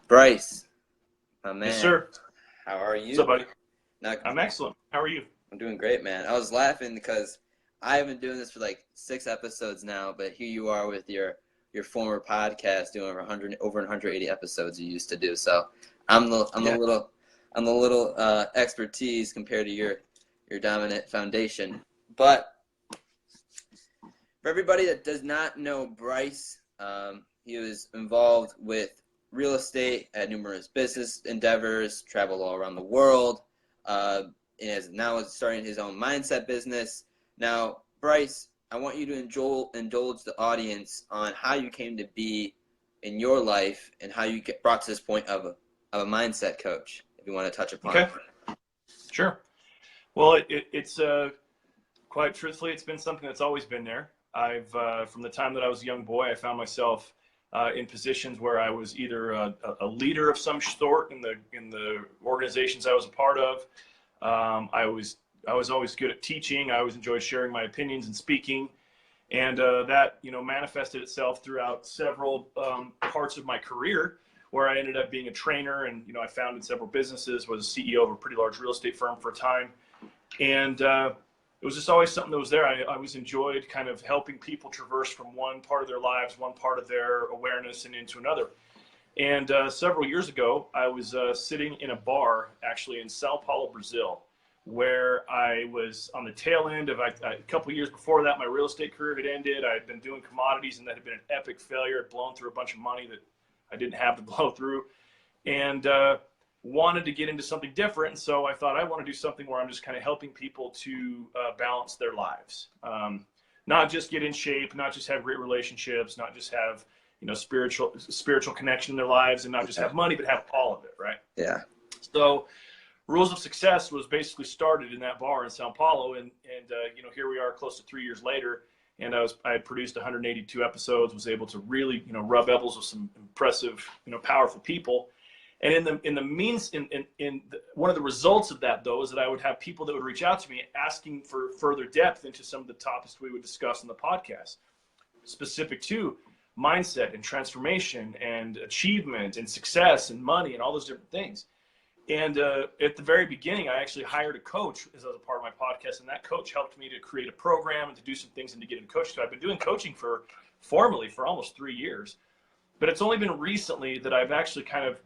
Bryce, my Yes, man, sir. how are What's up, you? buddy? Not, I'm excellent. How are you? I'm doing great, man. I was laughing because I have been doing this for like 6 episodes now, but here you are with your former podcast doing over 180 episodes you used to do. So Yeah. I'm the little expertise compared to your dominant foundation. But for everybody that does not know Bryce, he was involved with real estate at numerous business endeavors, traveled all around the world, and is now starting his own mindset business. Now, Bryce, I want you to indulge the audience on how you came to be in your life and how you brought to this point of a mindset coach, if you want to touch upon Okay. it. Sure. Well, it's quite truthfully, it's been something that's always been there. I've from the time that I was a young boy, I found myself in positions where I was either a leader of some sort in the organizations I was a part of. I was always good at teaching. I always enjoyed sharing my opinions and speaking, and that manifested itself throughout several parts of my career, where I ended up being a trainer, and I founded several businesses, was a CEO of a pretty large real estate firm for a time, and it was just always something that was there. I always enjoyed kind of helping people traverse from one part of their lives, one part of their awareness, and into another. And several years ago, I was sitting in a bar, actually in Sao Paulo, Brazil, where I was on the tail end of, a couple of years before that, my real estate career had ended. I had been doing commodities, and that had been an epic failure. I'd blown through a bunch of money that I didn't have to blow through, and wanted to get into something different. And so I thought, I want to do something where I'm just kind of helping people to balance their lives. Not just get in shape, not just have great relationships, not just have spiritual connection in their lives, and not just have money, but have all of it, right? Yeah. So Rules of Success was basically started in that bar in Sao Paulo, and here we are, close to 3 years later, and I had produced 182 episodes, was able to really rub elbows with some impressive powerful people. And one of the results of that, though, is that I would have people that would reach out to me asking for further depth into some of the topics we would discuss in the podcast, specific to mindset and transformation and achievement and success and money and all those different things. And at the very beginning, I actually hired a coach as a part of my podcast, and that coach helped me to create a program and to do some things and to get into coaching. So I've been doing coaching formally for almost 3 years, but it's only been recently that I've actually kind of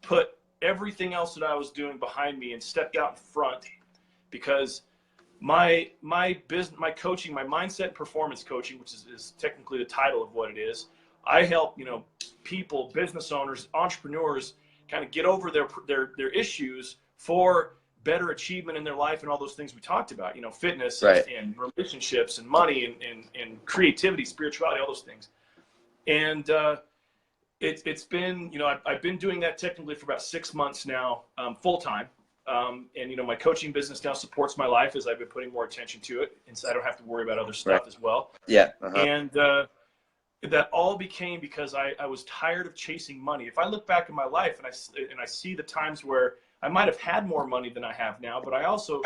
put everything else that I was doing behind me and stepped out in front, because my business, my coaching, my mindset and performance coaching, which is technically the title of what it is, I help people, business owners, entrepreneurs, kind of get over their issues for better achievement in their life and all those things we talked about, fitness, Right. and relationships and money and creativity, spirituality, all those things. And it's been, I've been doing that technically for about 6 months now, full time. And my coaching business now supports my life as I've been putting more attention to it, and so I don't have to worry about other stuff Right. as well. Yeah. And that all became because I was tired of chasing money. If I look back in my life and I see the times where I might have had more money than I have now, but I also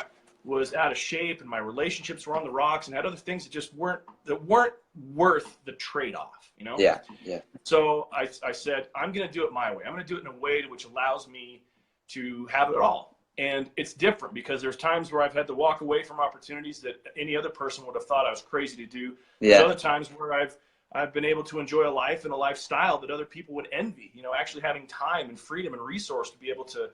was out of shape and my relationships were on the rocks and had other things that just weren't worth the trade-off, Yeah. Yeah. So I said, I'm going to do it my way. I'm going to do it in a way which allows me to have it all. And it's different because there's times where I've had to walk away from opportunities that any other person would have thought I was crazy to do. Yeah. There's other times where I've been able to enjoy a life and a lifestyle that other people would envy, actually having time and freedom and resource to be able to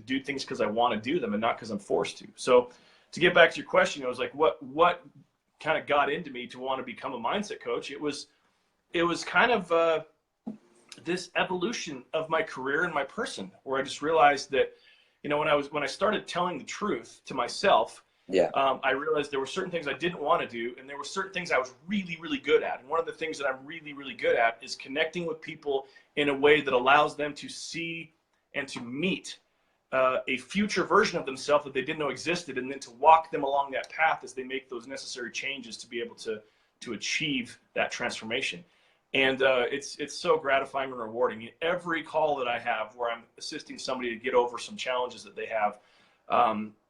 do things because I want to do them and not because I'm forced to. So to get back to your question, I was like, what kind of got into me to want to become a mindset coach? It was kind of this evolution of my career and my person, where I just realized that, when I started telling the truth to myself, Yeah. I realized there were certain things I didn't want to do, and there were certain things I was really, really good at. And one of the things that I'm really, really good at is connecting with people in a way that allows them to see and to meet a future version of themselves that they didn't know existed, and then to walk them along that path as they make those necessary changes to be able to achieve that transformation. And it's so gratifying and rewarding. Every call that I have where I'm assisting somebody to get over some challenges that they have,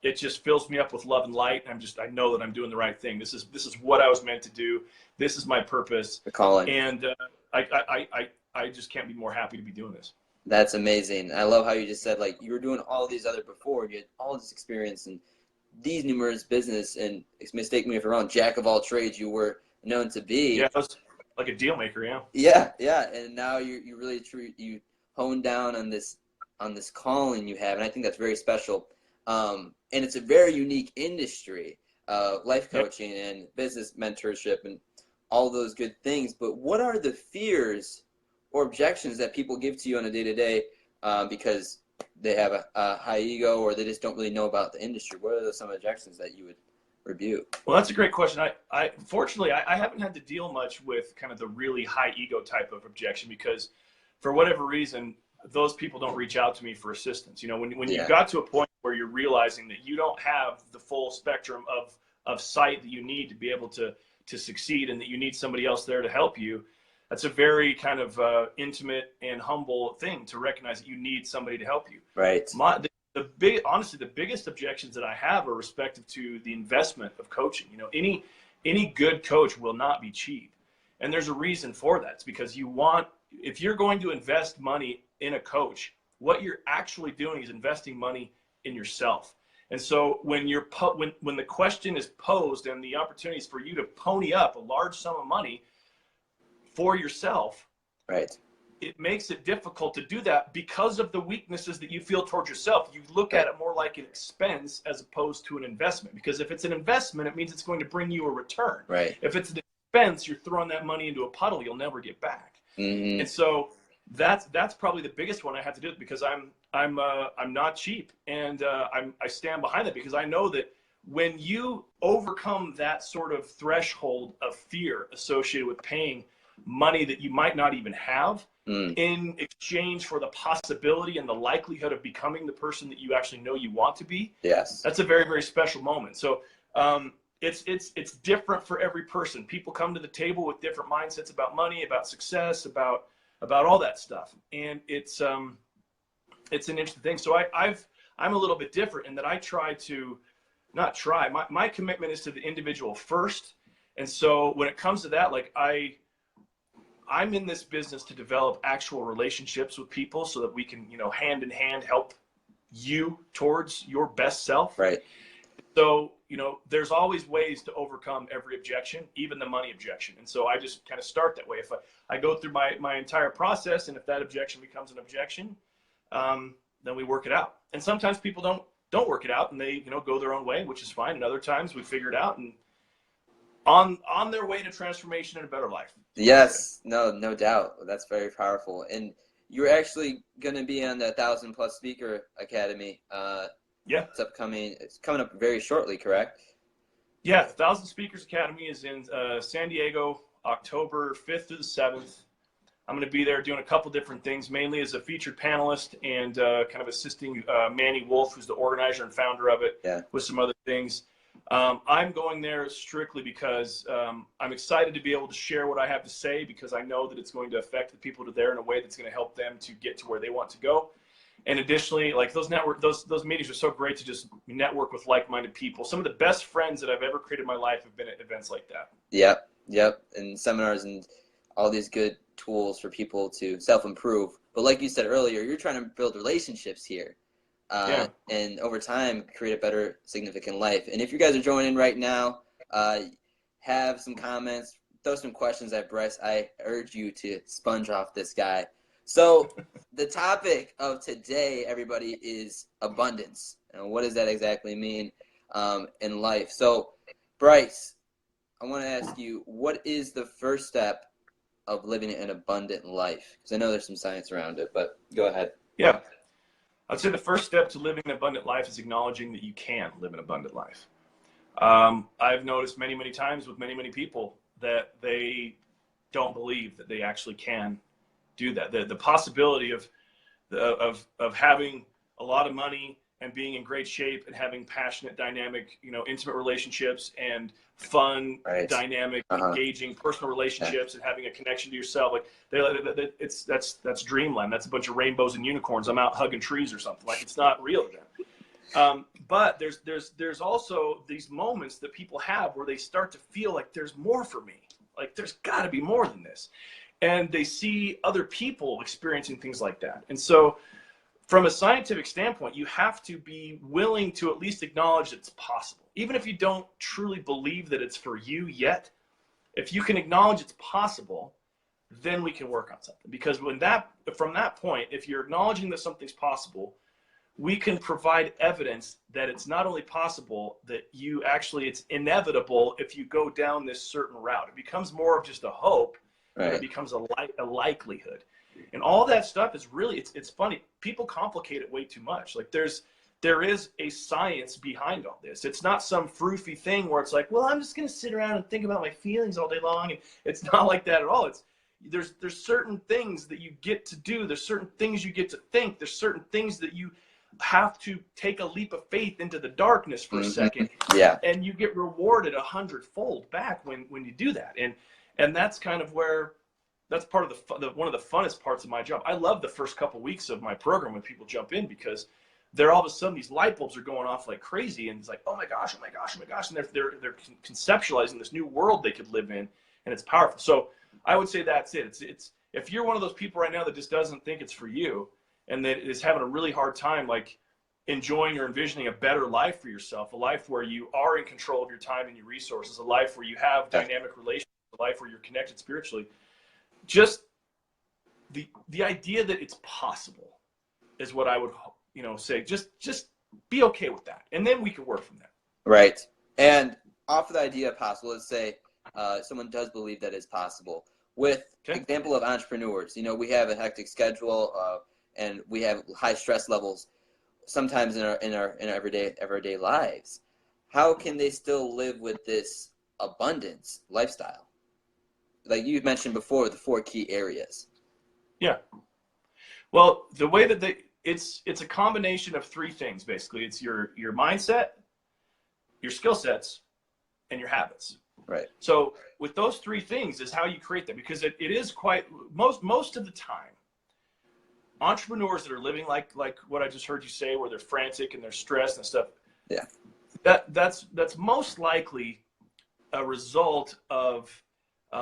it just fills me up with love and light. And I know that I'm doing the right thing. This is what I was meant to do. This is my purpose. The calling. And I just can't be more happy to be doing this. That's amazing. I love how you just said, like, you were doing all these other before, you had all this experience and these numerous business, and mistake me if I'm wrong, jack of all trades you were known to be. Yeah, that's like a deal maker. Yeah. Yeah, and now you really you hone down on this calling you have, and I think that's very special. And it's a very unique industry, life Yep. coaching and business mentorship and all those good things. But what are the fears or objections that people give to you on a day-to-day because they have a high ego or they just don't really know about the industry? What are some objections that you would rebuke? Well, that's a great question. I fortunately, I haven't had to deal much with kind of the really high ego type of objection because for whatever reason, those people don't reach out to me for assistance. You know, when Yeah. you've got to a point where you're realizing that you don't have the full spectrum of sight that you need to be able to succeed and that you need somebody else there to help you, that's a very kind of intimate and humble thing to recognize that you need somebody to help you. Right. Honestly, the biggest objections that I have are respective to the investment of coaching. You know, any good coach will not be cheap. And there's a reason for that. It's because if you're going to invest money in a coach, what you're actually doing is investing money in yourself. And so when when the question is posed and the opportunity is for you to pony up a large sum of money for yourself, Right. it makes it difficult to do that because of the weaknesses that you feel towards yourself. You look at it more like an expense as opposed to an investment, because if it's an investment, it means it's going to bring you a return. Right. If it's an expense, you're throwing that money into a puddle you'll never get back. Mm-hmm. And so that's probably the biggest one I had to do, because I'm not cheap, and I stand behind that, because I know that when you overcome that sort of threshold of fear associated with paying money that you might not even have in exchange for the possibility and the likelihood of becoming the person that you actually know you want to be, Yes. that's a very, very special moment. So it's different for every person. People come to the table with different mindsets about money, about success, about all that stuff, and it's an interesting thing. So I'm a little bit different in that I try to not try. My commitment is to the individual first, and so when it comes to that, like I'm in this business to develop actual relationships with people so that we can, you know, hand in hand help you towards your best self. Right. So, you know, there's always ways to overcome every objection, even the money objection. And so I just kind of start that way. If I go through my entire process, and if that objection becomes an objection, then we work it out. And sometimes people don't work it out, and they, you know, go their own way, which is fine. And other times we figure it out and on their way to transformation and a better life. Yes, no doubt. That's very powerful. And you're actually going to be on the 1,000+ Speaker Academy. Yeah. It's coming up very shortly, correct? Yeah, the 1,000 Speakers Academy is in San Diego, October 5th through the 7th. I'm going to be there doing a couple different things, mainly as a featured panelist and kind of assisting Manny Wolf, who's the organizer and founder of it, with some other things. I'm going there strictly because I'm excited to be able to share what I have to say, because I know that it's going to affect the people that are there in a way that's going to help them to get to where they want to go. And additionally, like those meetings are so great to just network with like-minded people. Some of the best friends that I've ever created in my life have been at events like that. Yep. And seminars and all these good tools for people to self-improve. But like you said earlier, you're trying to build relationships here. And over time, create a better, significant life. And if you guys are joining right now, have some comments, throw some questions at Bryce. I urge you to sponge off this guy. So the topic of today, everybody, is abundance. And what does that exactly mean in life? So, Bryce, I want to ask you, what is the first step of living an abundant life? Because I know there's some science around it, but go ahead. Yeah. I'd say the first step to living an abundant life is acknowledging that you can live an abundant life. I've noticed many, many times with many, many people that they don't believe that they actually can do that. The possibility of having a lot of money and being in great shape and having passionate, dynamic, you know, intimate relationships and fun, dynamic, engaging personal relationships and having a connection to yourself, like that's dreamland. That's a bunch of rainbows and unicorns. I'm out hugging trees or something. Like, it's not real to them. But there's also these moments that people have where they start to feel like there's more for me. Like, there's got to be more than this. and they see other people experiencing things like that. And so from a scientific standpoint, you have to be willing to at least acknowledge that it's possible. Even if you don't truly believe that it's for you yet, if you can acknowledge it's possible, then we can work on something. Because from that point, if you're acknowledging that something's possible, we can provide evidence that it's not only possible, that it's inevitable if you go down this certain route. It becomes more of just a hope, Right. and it becomes a likelihood. And all that stuff is really, it's funny. People complicate it way too much. Like there is a science behind all this. It's not some froofy thing where it's like, well, I'm just going to sit around and think about my feelings all day long. And it's not like that at all. There's certain things that you get to do. There's certain things you get to think. There's certain things that you have to take a leap of faith into the darkness for a second. Yeah. And you get rewarded 100-fold back when you do that. And that's kind of where, that's part of one of the funnest parts of my job. I love the first couple weeks of my program when people jump in, because they're all of a sudden, these light bulbs are going off like crazy, and it's like, oh my gosh, oh my gosh, oh my gosh, and they're conceptualizing this new world they could live in, and it's powerful. So I would say that's it. It's if you're one of those people right now that just doesn't think it's for you, and that is having a really hard time like enjoying or envisioning a better life for yourself, a life where you are in control of your time and your resources, a life where you have dynamic relationships, a life where you're connected spiritually, just the idea that it's possible is what I would say. Just be okay with that, and then we can work from there. Right. And off of the idea of possible, let's say someone does believe that it's possible. With example of entrepreneurs, we have a hectic schedule, and we have high stress levels sometimes in our everyday lives. How can they still live with this abundance lifestyle? Like you mentioned before, the 4 key areas. Yeah. Well, the way that it's a combination of 3 things, basically. It's your mindset, your skill sets, and your habits. Right. So with those 3 things is how you create them, because it is quite, most of the time, entrepreneurs that are living like what I just heard you say, where they're frantic and they're stressed and stuff. Yeah. That's most likely a result of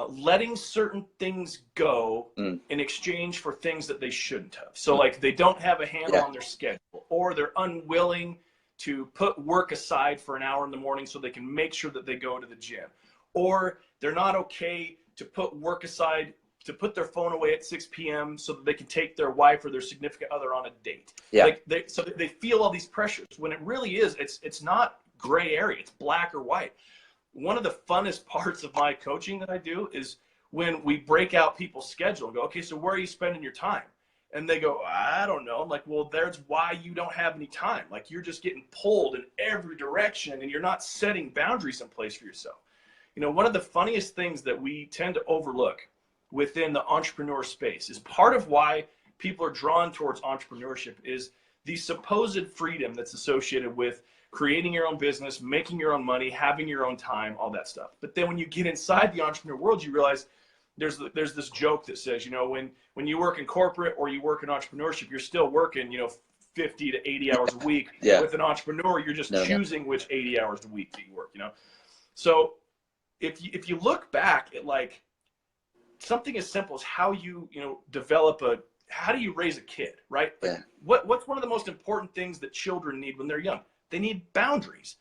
letting certain things go in exchange for things that they shouldn't have. So like they don't have a handle on their schedule, or they're unwilling to put work aside for an hour in the morning so they can make sure that they go to the gym, or they're not okay to put work aside, to put their phone away at 6 p.m. so that they can take their wife or their significant other on a date. Yeah. So they feel all these pressures, when it really is, it's not gray area, it's black or white. One of the funnest parts of my coaching that I do is when we break out people's schedule and go, okay, so where are you spending your time? And they go, I don't know. I'm like, well, there's why you don't have any time. Like, you're just getting pulled in every direction, and you're not setting boundaries in place for yourself. One of the funniest things that we tend to overlook within the entrepreneur space is part of why people are drawn towards entrepreneurship is the supposed freedom that's associated with creating your own business, making your own money, having your own time, all that stuff. But then when you get inside the entrepreneur world, you realize there's this joke that says, when you work in corporate or you work in entrepreneurship, you're still working, 50 to 80 hours a week. Yeah. With an entrepreneur, you're just choosing which 80 hours a week that you work, So if you look back at like something as simple as how you, how do you raise a kid, right? Like, what's one of the most important things that children need when they're young? They need boundaries.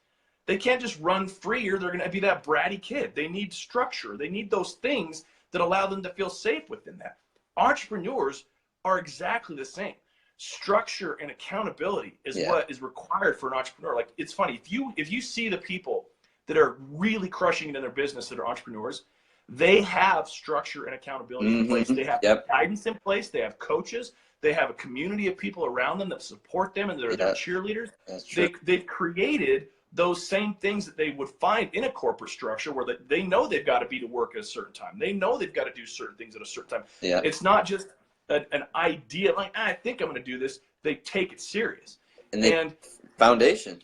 They can't just run free, or they're going to be that bratty kid. They need structure. They need those things that allow them to feel safe within that. Entrepreneurs are exactly the same. Structure and accountability is what is required for an entrepreneur. Like, it's funny, if you see the people that are really crushing it in their business that are entrepreneurs, they have structure and accountability in place. They have guidance in place. They have coaches. They have a community of people around them that support them, and they're their cheerleaders. That's true. They've created those same things that they would find in a corporate structure, where they know they've got to be to work at a certain time. They know they've got to do certain things at a certain time. Yeah. It's not just an idea like, I think I'm going to do this. They take it serious. And foundation,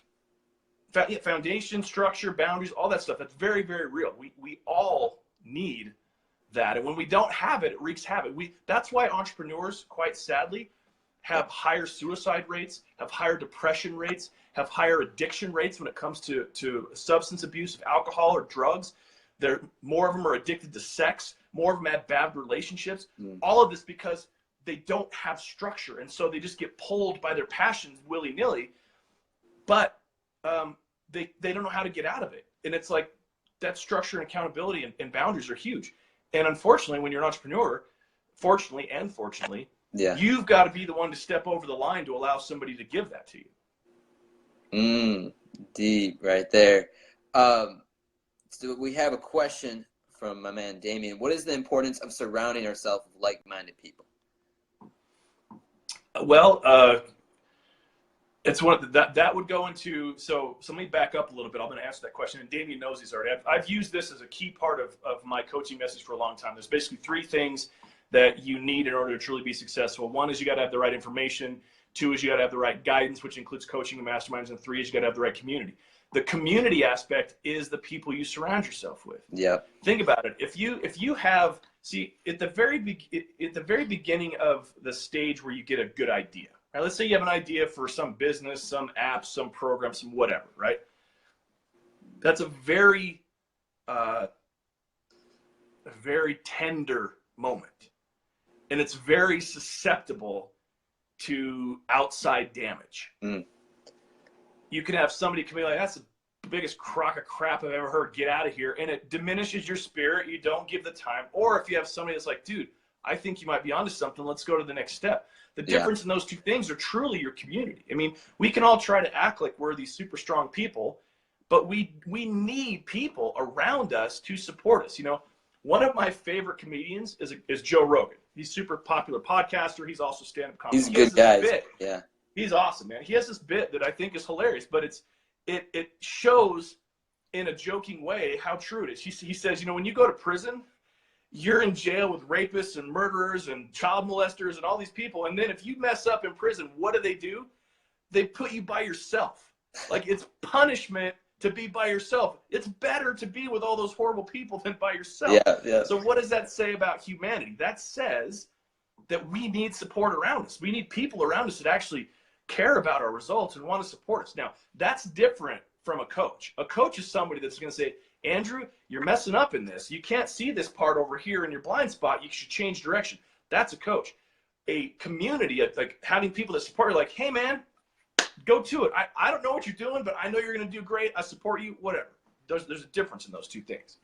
structure, boundaries, all that stuff. That's very, very real. We all need that, and when we don't have it, it wreaks havoc. That's why entrepreneurs, quite sadly, have higher suicide rates, have higher depression rates, have higher addiction rates when it comes to substance abuse, of alcohol or drugs. More of them are addicted to sex. More of them have bad relationships. Mm. All of this because they don't have structure. And so they just get pulled by their passions willy-nilly. But they don't know how to get out of it. And it's like that structure and accountability and boundaries are huge. And unfortunately, when you're an entrepreneur, fortunately and fortunately, you've got to be the one to step over the line to allow somebody to give that to you. Deep right there. So we have a question from my man Damien. What is the importance of surrounding ourselves with like-minded people? Well, it's one that would go into, so let me back up a little bit. I'm going to answer that question, and Damien knows these already. I've used this as a key part of my coaching message for a long time. There's basically 3 things that you need in order to truly be successful. 1 is you got to have the right information. 2 is you got to have the right guidance, which includes coaching and masterminds. And 3 is you got to have the right community. The community aspect is the people you surround yourself with. Yeah. Think about it. If you have, see, at the very beginning of the stage where you get a good idea, right? Let's say you have an idea for some business, some app, some program, some whatever, right? That's a very tender moment, and it's very susceptible to outside damage. You can have somebody come in like, that's the biggest crock of crap I've ever heard, get out of here, and it diminishes your spirit. You don't give the time. Or if you have somebody that's like, dude, I think you might be onto something, let's go to the next step. The difference in those 2 things are truly your community. I mean, we can all try to act like we're these super strong people, but we need people around us to support us. You know, one of my favorite comedians is Joe Rogan. He's a super popular podcaster. He's also stand-up comedy. He's a good guy. Yeah. He's awesome, man. He has this bit that I think is hilarious, but it shows in a joking way how true it is. He says, you know, when you go to prison, you're in jail with rapists and murderers and child molesters and all these people. And then if you mess up in prison, what do? They put you by yourself. Like, it's punishment to be by yourself. It's better to be with all those horrible people than by yourself. Yeah. So what does that say about humanity? That says that we need support around us. We need people around us that actually care about our results and want to support us. Now, that's different from a coach. A coach is somebody that's going to say, Andrew, you're messing up in this. You can't see this part over here in your blind spot. You should change direction. That's a coach. A community, like having people that support you, like, hey, man, go to it. I don't know what you're doing, but I know you're going to do great. I support you, whatever. There's a difference in those 2 things.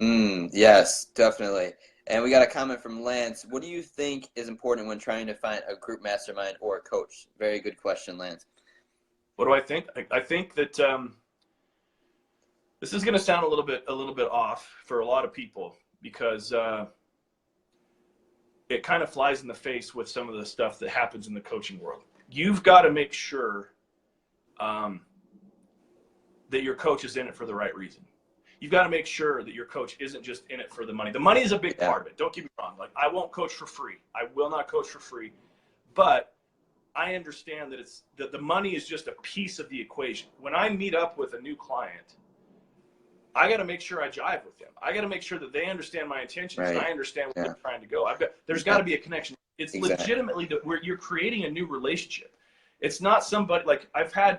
Yes, definitely. And we got a comment from Lance. What do you think is important when trying to find a group mastermind or a coach? Very good question, Lance. What do I think? I think that this is going to sound a little bit off for a lot of people, because it kind of flies in the face with some of the stuff that happens in the coaching world. You've got to make sure that your coach is in it for the right reason. You've got to make sure that your coach isn't just in it for the money. The money is a big part of it. Don't get me wrong. Like, I won't coach for free. I will not coach for free. But I understand that the money is just a piece of the equation. When I meet up with a new client, I got to make sure I jive with them. I got to make sure that they understand my intentions and I understand where they're trying to go. There's got to be a connection. It's legitimately where you're creating a new relationship. It's not somebody like I've had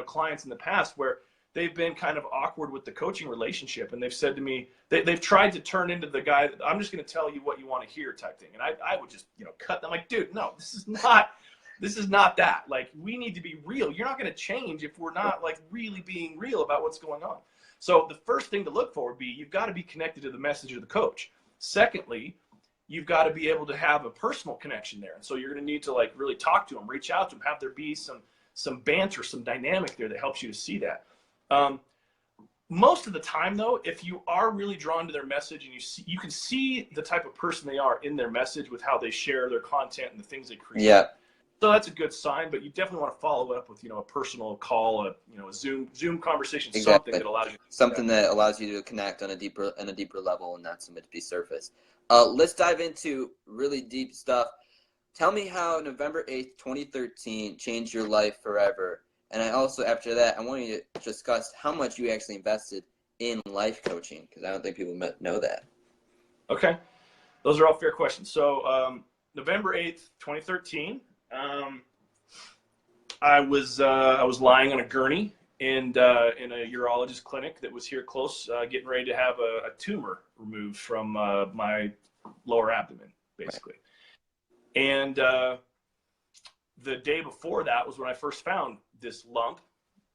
clients in the past where they've been kind of awkward with the coaching relationship, and they've said to me, they've tried to turn into the guy that I'm just going to tell you what you want to hear type thing. And I would just, cut them like, dude, no, this is not that. Like, we need to be real. You're not going to change if we're not like really being real about what's going on. So the first thing to look for would be, you've got to be connected to the message of the coach. Secondly, you've got to be able to have a personal connection there. And so you're going to need to like really talk to them, reach out to them, have there be some banter, some dynamic there that helps you to see that. Most of the time, though, if you are really drawn to their message and you can see the type of person they are in their message with how they share their content and the things they create. Yeah. So that's a good sign, but you definitely want to follow it up with, a personal call, a Zoom conversation, something that allows you that allows you to connect on a deeper level and not something to be surface. Let's dive into really deep stuff. Tell me how November 8th, 2013 changed your life forever. And I also, after that, I want you to discuss how much you actually invested in life coaching, because I don't think people know that. Okay. Those are all fair questions. So November 8th, 2013, I was lying on a gurney in a urologist clinic that was here close, getting ready to have a tumor removed from my lower abdomen, basically. Right. And the day before that was when I first found this lump,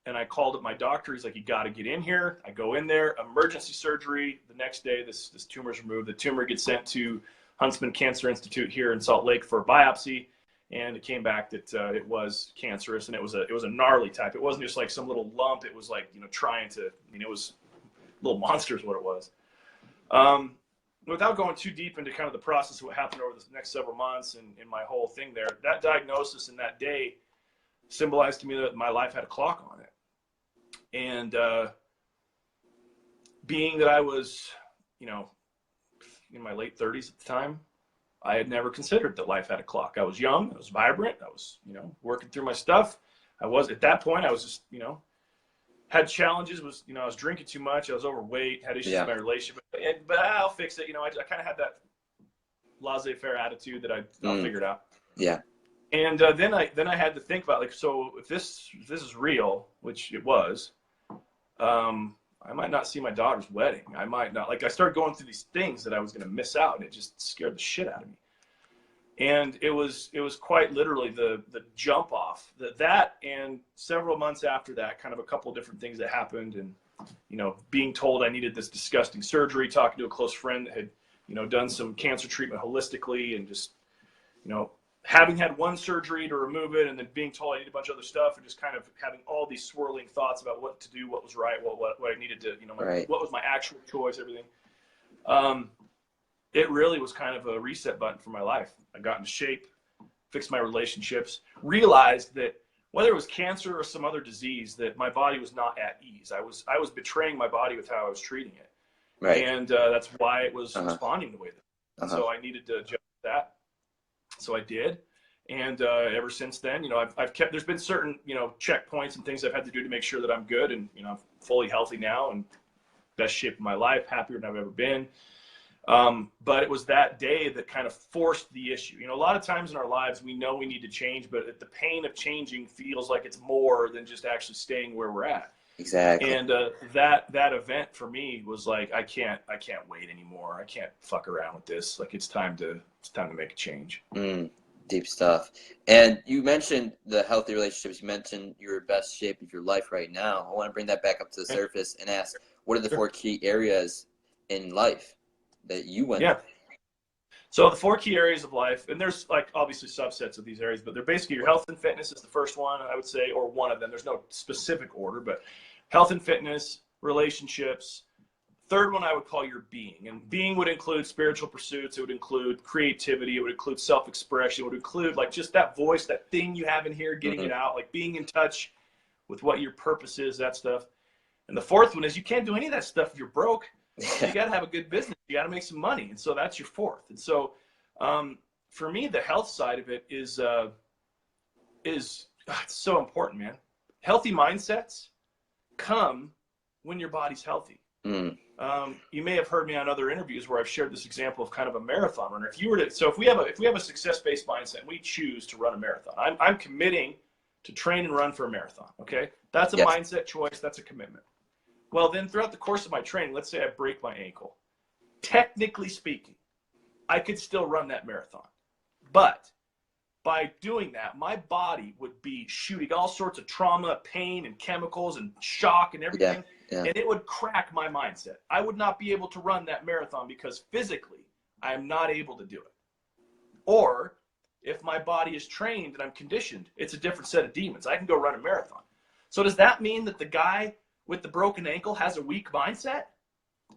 and I called up my doctor. He's like, you got to get in here. I go in there, emergency surgery. The next day, this tumor's removed. The tumor gets sent to Huntsman Cancer Institute here in Salt Lake for a biopsy, and it came back that it was cancerous, and it was a gnarly type. It wasn't just like some little lump. It was like, trying to, it was little monsters what it was. Without going too deep into kind of the process of what happened over the next several months and my whole thing there, that diagnosis and that day symbolized to me that my life had a clock on it. And being that I was, in my late 30s at the time, I had never considered that life had a clock. I was young, I was vibrant, I was, working through my stuff. At that point, I was just, had challenges, I was drinking too much, I was overweight, had issues in my relationship, but I'll fix it. I kind of had that laissez-faire attitude that I'll figure it out. Yeah. And then I had to think about, like, so if this is real, which it was, I might not see my daughter's wedding. I might not, I started going through these things that I was going to miss out, and it just scared the shit out of me. And it was quite literally the jump off that and several months after that, kind of a couple of different things that happened, and being told I needed this disgusting surgery, talking to a close friend that had done some cancer treatment holistically, and just having had one surgery to remove it, and then being told I needed a bunch of other stuff, and just kind of having all these swirling thoughts about what to do, what was right, what I needed to, right. What was my actual choice, everything. It really was kind of a reset button for my life. I got into shape, fixed my relationships, realized that whether it was cancer or some other disease, that my body was not at ease. I was betraying my body with how I was treating it. Right. And that's why it was responding the way that. So I needed to adjust that. So I did. And ever since then, I've kept, there's been certain, checkpoints and things I've had to do to make sure that I'm good. And, I'm fully healthy now and best shape of my life, happier than I've ever been. But it was that day that kind of forced the issue. A lot of times in our lives, we know we need to change, but the pain of changing feels like it's more than just actually staying where we're at. Exactly. And that event for me was like, I can't wait anymore. I can't fuck around with this. Like, it's time to make a change. Deep stuff. And you mentioned the healthy relationships. You mentioned your best shape of your life right now. I want to bring that back up to the surface and ask, what are the 4 key areas in life that you went through? So the 4 key areas of life, and there's obviously subsets of these areas, but they're basically your health and fitness is the first one, I would say, or one of them. There's no specific order, but health and fitness, relationships. Third one I would call your being, and being would include spiritual pursuits. It would include creativity. It would include self-expression. It would include just that voice, that thing you have in here, getting it out, being in touch with what your purpose is, that stuff. And the fourth one is you can't do any of that stuff if you're broke. You got to have a good business. You got to make some money. And so that's your fourth. And so for me, the health side of it is it's so important, man. Healthy mindsets come when your body's healthy. You may have heard me on other interviews where I've shared this example of kind of a marathon runner. If we have a success-based mindset and we choose to run a marathon, I'm committing to train and run for a marathon. Okay. That's a mindset choice. That's a commitment. Well, then throughout the course of my training, let's say I break my ankle. Technically speaking, I could still run that marathon. But by doing that, my body would be shooting all sorts of trauma, pain, and chemicals and shock and everything. And it would crack my mindset. I would not be able to run that marathon because physically I am not able to do it. Or if my body is trained and I'm conditioned, it's a different set of demons. I can go run a marathon. So does that mean that the guy with the broken ankle has a weak mindset?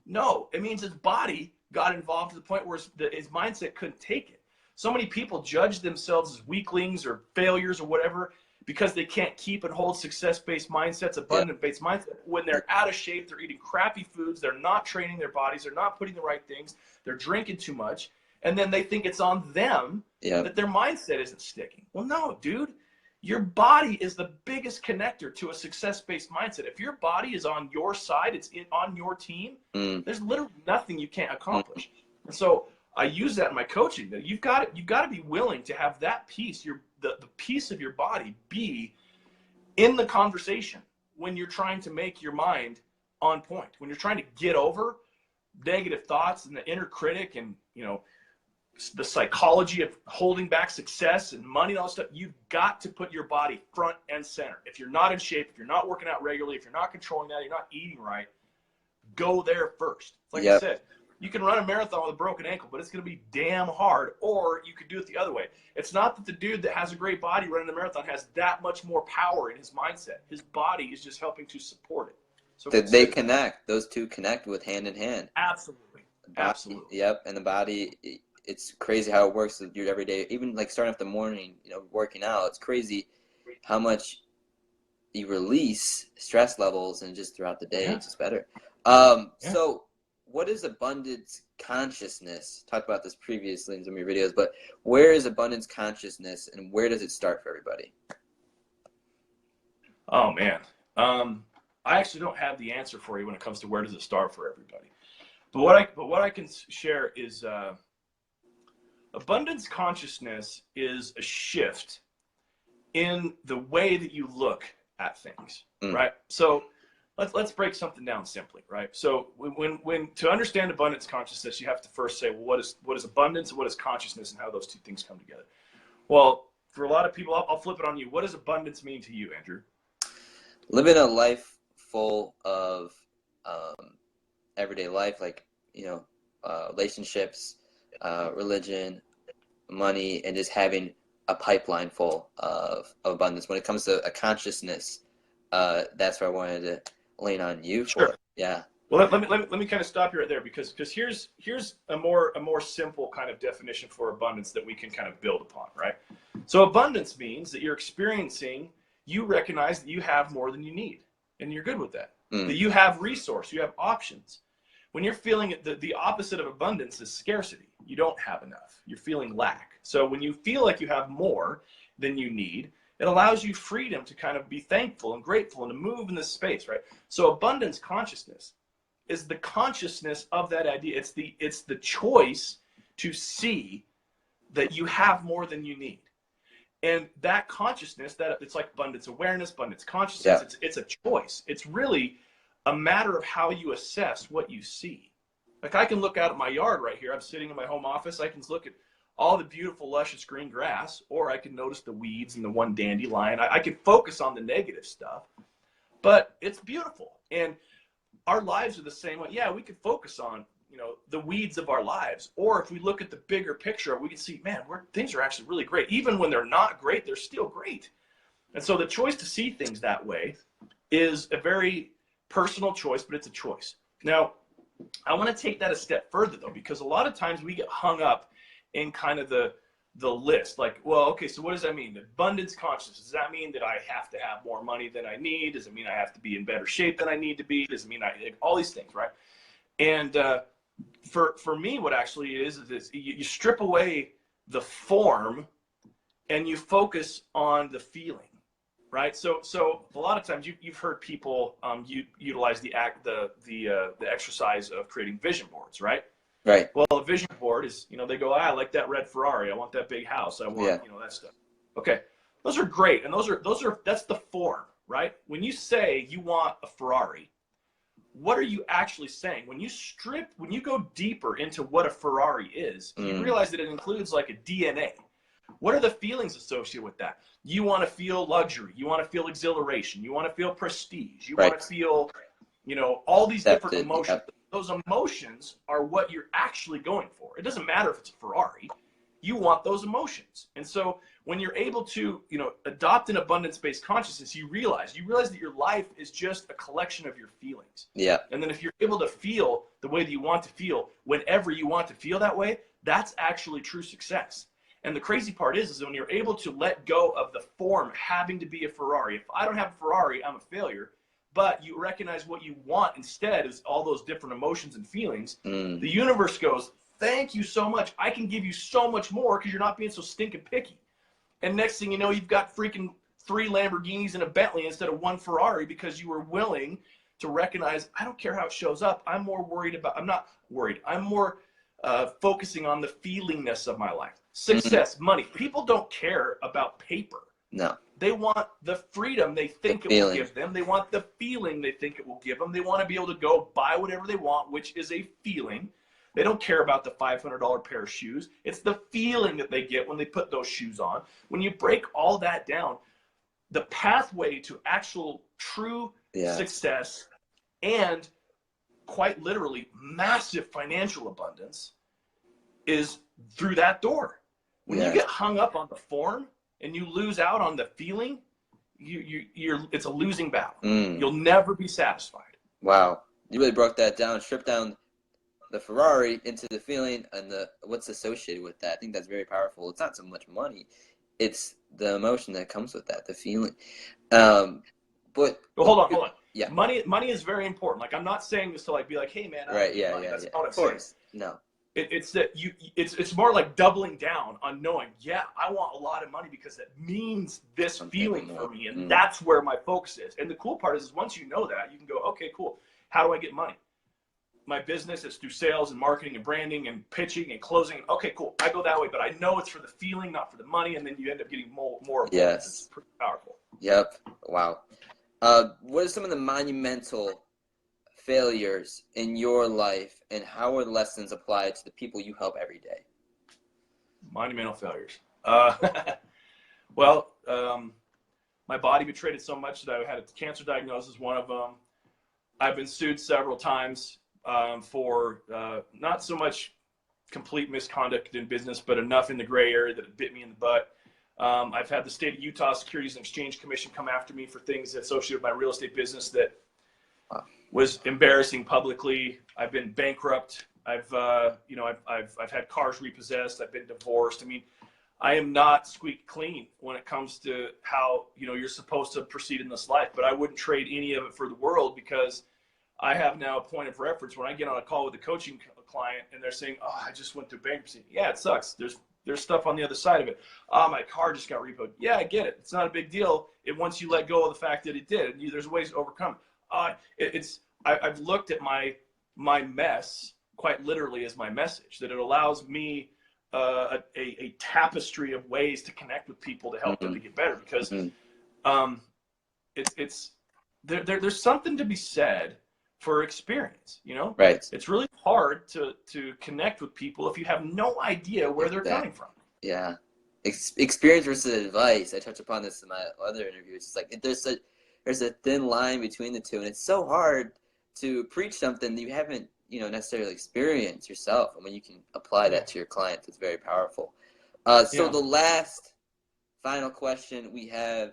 No, it means his body got involved to the point where his mindset couldn't take it. So many people judge themselves as weaklings or failures or whatever because they can't keep and hold success-based mindsets, abundant-based mindset. When they're out of shape, they're eating crappy foods, they're not training their bodies, they're not putting the right things, they're drinking too much, and then they think it's on them that their mindset isn't sticking. Well, no, dude. Your body is the biggest connector to a success-based mindset. If your body is on your side, it's on your team, there's literally nothing you can't accomplish. And so I use that in my coaching, that you've got to be willing to have that piece, the piece of your body be in the conversation when you're trying to make your mind on point, when you're trying to get over negative thoughts and the inner critic and, the psychology of holding back success and money and all that stuff, you've got to put your body front and center. If you're not in shape, if you're not working out regularly, if you're not controlling that, you're not eating right, go there first. Like I said, you can run a marathon with a broken ankle, but it's going to be damn hard. Or you could do it the other way. It's not that the dude that has a great body running a marathon has that much more power in his mindset. His body is just helping to support it. So they connect. Those two connect with hand in hand. Absolutely. Absolutely. Yep. And the body, it's crazy how it works with your everyday, even like starting off the morning, working out. It's crazy how much you release stress levels and just throughout the day, it's just better. So what is abundance consciousness? Talked about this previously in some of your videos, but where is abundance consciousness and where does it start for everybody? Oh man. I actually don't have the answer for you when it comes to where does it start for everybody. But what I can share is abundance consciousness is a shift in the way that you look at things, right? So let's break something down simply, right? So when to understand abundance consciousness, you have to first say, well, what is abundance and what is consciousness and how those two things come together? Well, for a lot of people, I'll flip it on you. What does abundance mean to you, Andrew? Living a life full of everyday life, like relationships, religion, money, and just having a pipeline full of abundance. When it comes to a consciousness, that's where I wanted to lean on you for. Sure. Yeah. Well, let me kind of stop you right there because here's a more simple kind of definition for abundance that we can kind of build upon, right? So abundance means that you're experiencing, you recognize that you have more than you need, and you're good with that. That you have resource, you have options. When you're feeling the opposite of abundance is scarcity. You don't have enough. You're feeling lack. So when you feel like you have more than you need, it allows you freedom to kind of be thankful and grateful and to move in this space, right? So abundance consciousness is the consciousness of that idea. It's the choice to see that you have more than you need. And that consciousness, that it's like abundance awareness, abundance consciousness, it's a choice. It's really a matter of how you assess what you see. Like I can look out at my yard right here. I'm sitting in my home office. I can look at all the beautiful, luscious green grass, or I can notice the weeds and the one dandelion. I can focus on the negative stuff, but it's beautiful. And our lives are the same way. Yeah, we could focus on, the weeds of our lives. Or if we look at the bigger picture, we can see, man, things are actually really great. Even when they're not great, they're still great. And so the choice to see things that way is a very personal choice, but it's a choice. Now, I want to take that a step further, though, because a lot of times we get hung up in kind of the list. Like, well, okay, so what does that mean? Abundance consciousness. Does that mean that I have to have more money than I need? Does it mean I have to be in better shape than I need to be? Does it mean all these things, right? And for me, what actually it is you strip away the form and you focus on the feeling. Right, so a lot of times you've heard people utilize the exercise of creating vision boards, right? Right. Well, a vision board is, they go, I like that red Ferrari, I want that big house, I want that stuff. Okay, those are great, and that's the form, right? When you say you want a Ferrari, what are you actually saying? When you go deeper into what a Ferrari is, you realize that it includes like a DNA. What are the feelings associated with that? You want to feel luxury. You want to feel exhilaration. You want to feel prestige. You want to feel, all these different emotions. Those emotions are what you're actually going for. It doesn't matter if it's a Ferrari. You want those emotions. And so when you're able to, adopt an abundance-based consciousness, you realize that your life is just a collection of your feelings. Yeah. And then if you're able to feel the way that you want to feel whenever you want to feel that way, that's actually true success. And the crazy part is when you're able to let go of the form having to be a Ferrari. If I don't have a Ferrari, I'm a failure. But you recognize what you want instead is all those different emotions and feelings. The universe goes, thank you so much. I can give you so much more because you're not being so stinking picky. And next thing you know, you've got freaking 3 Lamborghinis and a Bentley instead of 1 Ferrari because you were willing to recognize, I don't care how it shows up. I'm more focusing on the feelingness of my life. Success, money. People don't care about paper. No. They want the freedom they think it will give them. They want the feeling they think it will give them. They want to be able to go buy whatever they want, which is a feeling. They don't care about the $500 pair of shoes. It's the feeling that they get when they put those shoes on. When you break all that down, the pathway to actual true success and quite literally massive financial abundance is through that door. When you get hung up on the form and you lose out on the feeling, it's a losing battle. You'll never be satisfied. Wow. You really broke that down, stripped down the Ferrari into the feeling and what's associated with that. I think that's very powerful. It's not so much money. It's the emotion that comes with that, the feeling. But hold on. Yeah. Money is very important. Like, I'm not saying this to like be like, hey man, right, yeah, money. Yeah, That's yeah. not what I'm saying. No. It's that it's more like doubling down on knowing, I want a lot of money because it means this feeling for me, and that's where my focus is. And the cool part is once you know that, you can go, okay, cool. How do I get money? My business is through sales and marketing and branding and pitching and closing. Okay, cool. I go that way, but I know it's for the feeling, not for the money, and then you end up getting more. Yes. It's pretty powerful. Yep. Wow. What are some of the monumental failures in your life, and how are the lessons applied to the people you help every day? Monumental failures. Well, my body betrayed it so much that I had a cancer diagnosis, one of them. I've been sued several times for not so much complete misconduct in business, but enough in the gray area that it bit me in the butt. I've had the state of Utah Securities and Exchange Commission come after me for things associated with my real estate business that was embarrassing publicly. I've been bankrupt. I've had cars repossessed. I've been divorced. I mean, I am not squeaky clean when it comes to how, you're supposed to proceed in this life, but I wouldn't trade any of it for the world, because I have now a point of reference when I get on a call with a coaching client and they're saying, oh, I just went through bankruptcy. Yeah, it sucks. There's stuff on the other side of it. Oh, my car just got repoed. Yeah, I get it. It's not a big deal. Once you let go of the fact that it did, there's ways to overcome it. I've looked at my mess quite literally as my message, that it allows me a tapestry of ways to connect with people to help them to get better, because there's something to be said for experience, Right. It's really hard to connect with people if you have no idea where they're coming from. Yeah. Experience versus advice. I touched upon this in my other interviews. It's like there's a thin line between the two, and it's so hard to preach something that you haven't necessarily experienced yourself, and when you can apply that to your clients, it's very powerful. So the last final question we have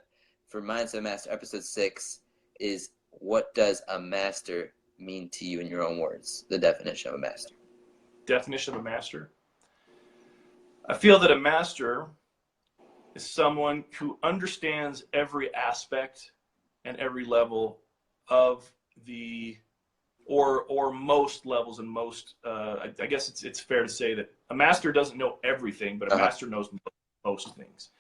for Mindset Master episode 6 is, what does a master mean to you in your own words? The definition of a master. Definition of a master. I feel that a master is someone who understands every aspect and every level of or most levels, and most, I guess it's fair to say that a master doesn't know everything, but a master knows most things.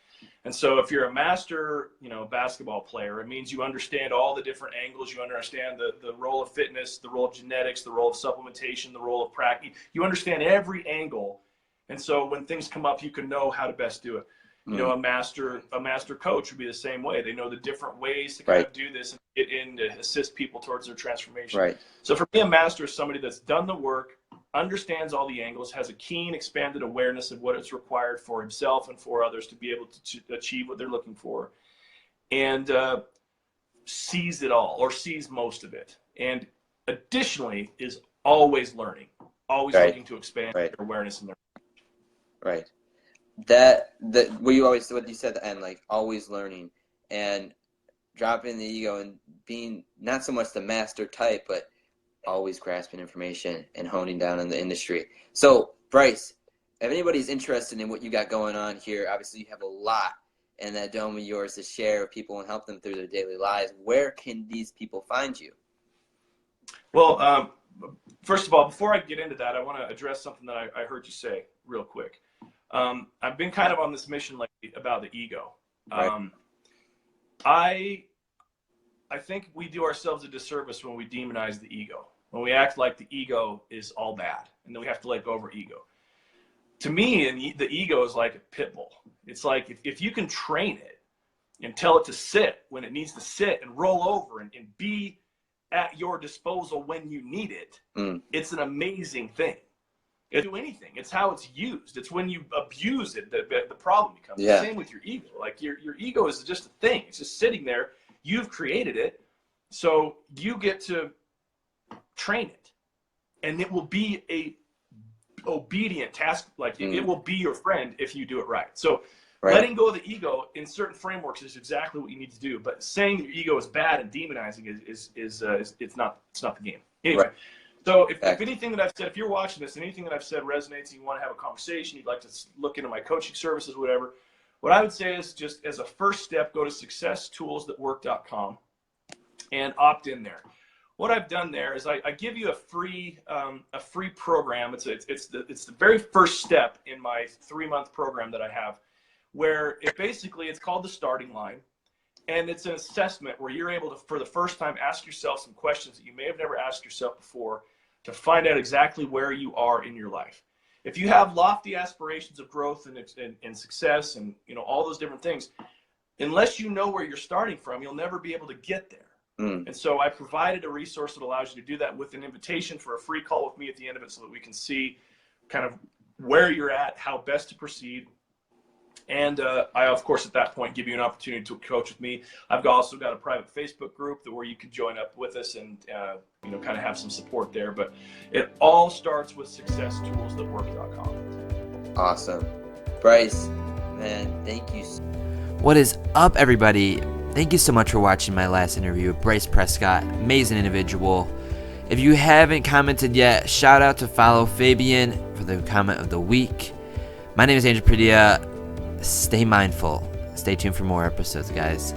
And so if you're a master, basketball player, it means you understand all the different angles. You understand the role of fitness, the role of genetics, the role of supplementation, the role of practice. You understand every angle. And so when things come up, you can know how to best do it. A master coach would be the same way. They know the different ways to kind of do this and get in to assist people towards their transformation. Right. So for me, a master is somebody that's done the work, understands all the angles, has a keen, expanded awareness of what is required for himself and for others to be able to achieve what they're looking for, and sees it all, or sees most of it. And additionally is always learning, always looking to expand their awareness and their. Right. What you said at the end, like always learning and dropping the ego and being not so much the master type, but always grasping information and honing down in the industry. So, Bryce, if anybody's interested in what you got going on here, obviously you have a lot in that dome of yours to share with people and help them through their daily lives. Where can these people find you? Well, first of all, before I get into that, I want to address something that I heard you say real quick. I've been kind of on this mission lately about the ego. I think we do ourselves a disservice when we demonize the ego, when we act like the ego is all bad and then we have to let go of our ego. To me, the ego is like a pit bull. It's like if you can train it and tell it to sit when it needs to sit and roll over and be at your disposal when you need it, it's an amazing thing. It'll do anything. It's how it's used. It's when you abuse it that the problem becomes. Yeah. The same with your ego. Like your ego is just a thing. It's just sitting there. You've created it, so you get to train it, and it will be a obedient task. Like it will be your friend if you do it right. So letting go of the ego in certain frameworks is exactly what you need to do. But saying that your ego is bad and demonizing is it's not the game. Anyway. Right. So if anything that I've said, if you're watching this, anything that I've said resonates and you want to have a conversation, you'd like to look into my coaching services, whatever, what I would say is just as a first step, go to successtoolsthatwork.com and opt in there. What I've done there is I give you a free program. It's the very first step in my 3-month program that I have, where it's called the starting line. And it's an assessment where you're able to, for the first time, ask yourself some questions that you may have never asked yourself before to find out exactly where you are in your life. If you have lofty aspirations of growth and success and all those different things, unless you know where you're starting from, you'll never be able to get there. And so I provided a resource that allows you to do that with an invitation for a free call with me at the end of it so that we can see kind of where you're at, how best to proceed. And I, of course, at that point, give you an opportunity to coach with me. I've also got a private Facebook group where you can join up with us and, kind of have some support there. But it all starts with successtoolsthatwork.com. Awesome. Bryce, man, thank you. What is up, everybody? Thank you so much for watching my last interview with Bryce Prescott. Amazing individual. If you haven't commented yet, shout out to follow Fabian for the comment of the week. My name is Andrew Padilla. Stay mindful. Stay tuned for more episodes, guys.